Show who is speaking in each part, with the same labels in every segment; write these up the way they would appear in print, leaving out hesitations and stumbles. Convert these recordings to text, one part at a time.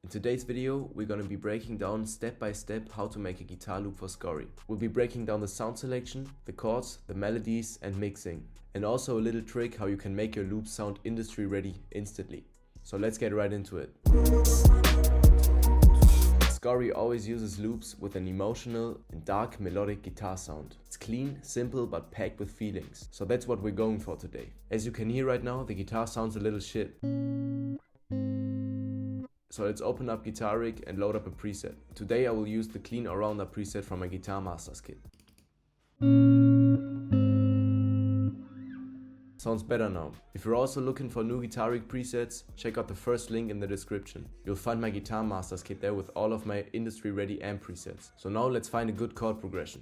Speaker 1: In today's video, we're going to be breaking down step by step how to make a guitar loop for Scorey. We'll be breaking down the sound selection, the chords, the melodies and mixing. And also a little trick how you can make your loop sound industry ready instantly. So let's get right into it. Scorey always uses loops with an emotional and dark melodic guitar sound. It's clean, simple but packed with feelings. So that's what we're going for today. As you can hear right now, the guitar sounds a little shit. So let's open up Guitar Rig and load up a preset. Today I will use the Clean All-Rounder preset from my Guitar Masters kit. Sounds better now. If you're also looking for new Guitar Rig presets, check out the first link in the description. You'll find my Guitar Masters kit there with all of my industry ready amp presets. So now let's find a good chord progression.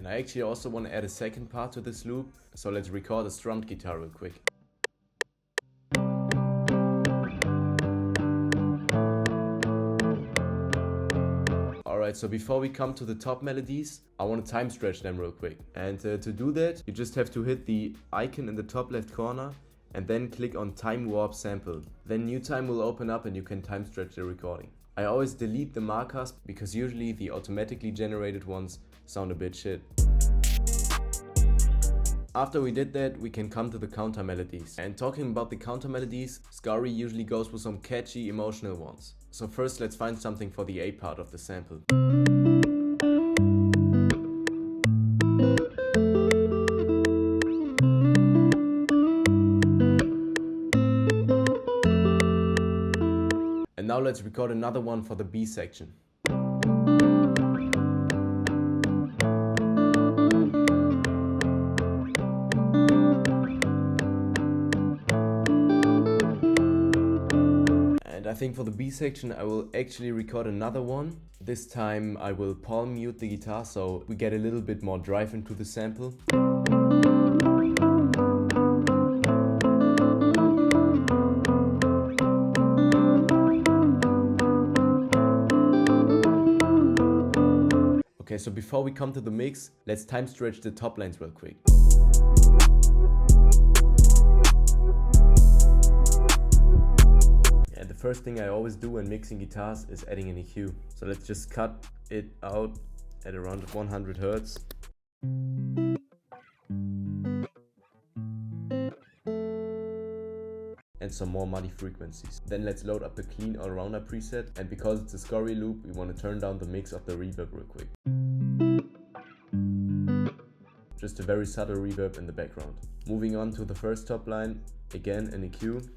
Speaker 1: I actually also want to add a second part to this loop, so let's record a strummed guitar real quick. Alright, so before we come to the top melodies, I want to time stretch them real quick. And to do that, you just have to hit the icon in the top left corner and then click on Time Warp Sample. Then new time will open up and you can time stretch the recording. I always delete the markers because usually the automatically generated ones sound a bit shit. After we did that, we can come to the counter melodies. And talking about the counter melodies, Scorey usually goes with some catchy emotional ones. So first let's find something for the A part of the sample. And now let's record another one for the B section. I think for the B section I will actually record another one. This time I will palm mute the guitar so we get a little bit more drive into the sample. Okay, so before we come to the mix, let's time stretch the top lines real quick. The first thing I always do when mixing guitars is adding an EQ. So let's just cut it out at around 100 Hz. And some more muddy frequencies. Then let's load up the Clean All-Rounder preset, and because it's a Scorey loop, we want to turn down the mix of the reverb real quick. Just a very subtle reverb in the background. Moving on to the first top line, again an EQ.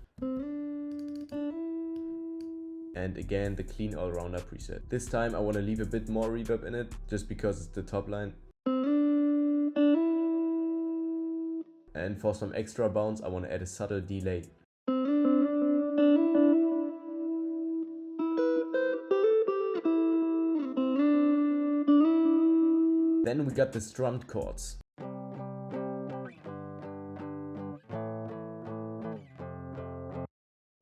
Speaker 1: And again the Clean All-Rounder preset. This time I want to leave a bit more reverb in it, just because it's the top line. And for some extra bounce I want to add a subtle delay. Then we got the strummed chords.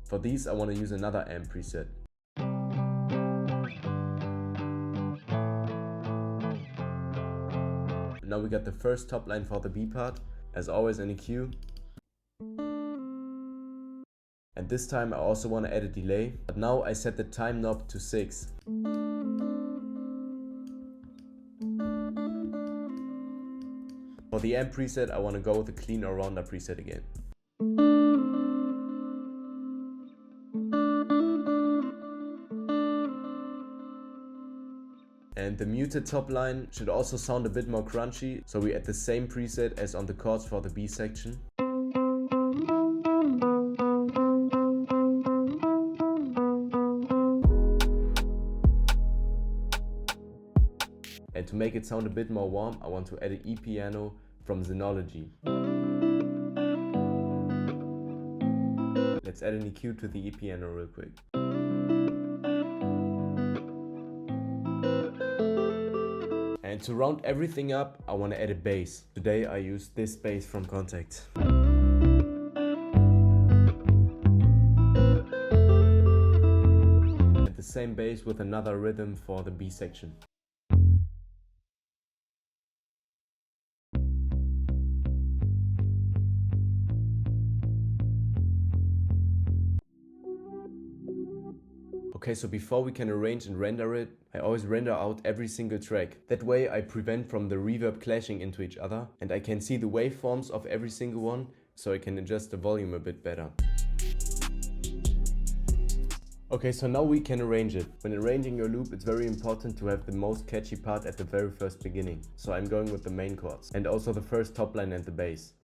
Speaker 1: For these I want to use another amp preset. Now we got the first top line for the B part, as always an EQ. And this time I also want to add a delay, but now I set the time knob to 6. For the amp preset I want to go with the Clean All-Rounder preset again. And the muted top line should also sound a bit more crunchy, so we add the same preset as on the chords for the B section. And to make it sound a bit more warm, I want to add an E-piano from Xenology. Let's add an EQ to the E-piano real quick. And to round everything up, I want to add a bass. Today I use this bass from Contact. And the same bass with another rhythm for the B section. Okay, so before we can arrange and render it, I always render out every single track. That way I prevent from the reverb clashing into each other, and I can see the waveforms of every single one, so I can adjust the volume a bit better. Okay, so now we can arrange it. When arranging your loop, it's very important to have the most catchy part at the very first beginning. So I'm going with the main chords and also the first top line and the bass.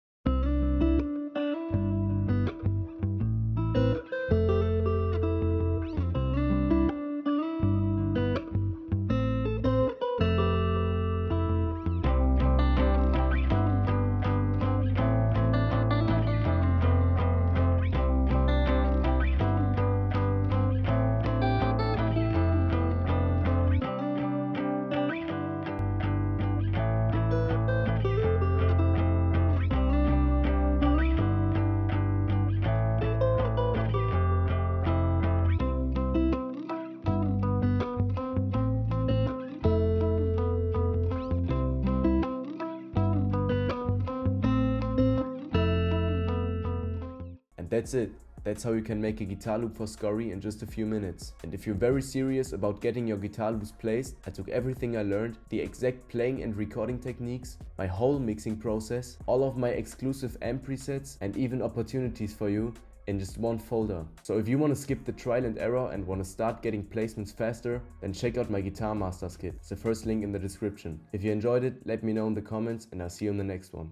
Speaker 1: And that's it. That's how you can make a guitar loop for Scorey in just a few minutes. And if you're very serious about getting your guitar loops placed, I took everything I learned, the exact playing and recording techniques, my whole mixing process, all of my exclusive amp presets, and even opportunities for you in just one folder. So if you want to skip the trial and error and want to start getting placements faster, then check out my Guitar Masters kit. It's the first link in the description. If you enjoyed it, let me know in the comments, and I'll see you in the next one.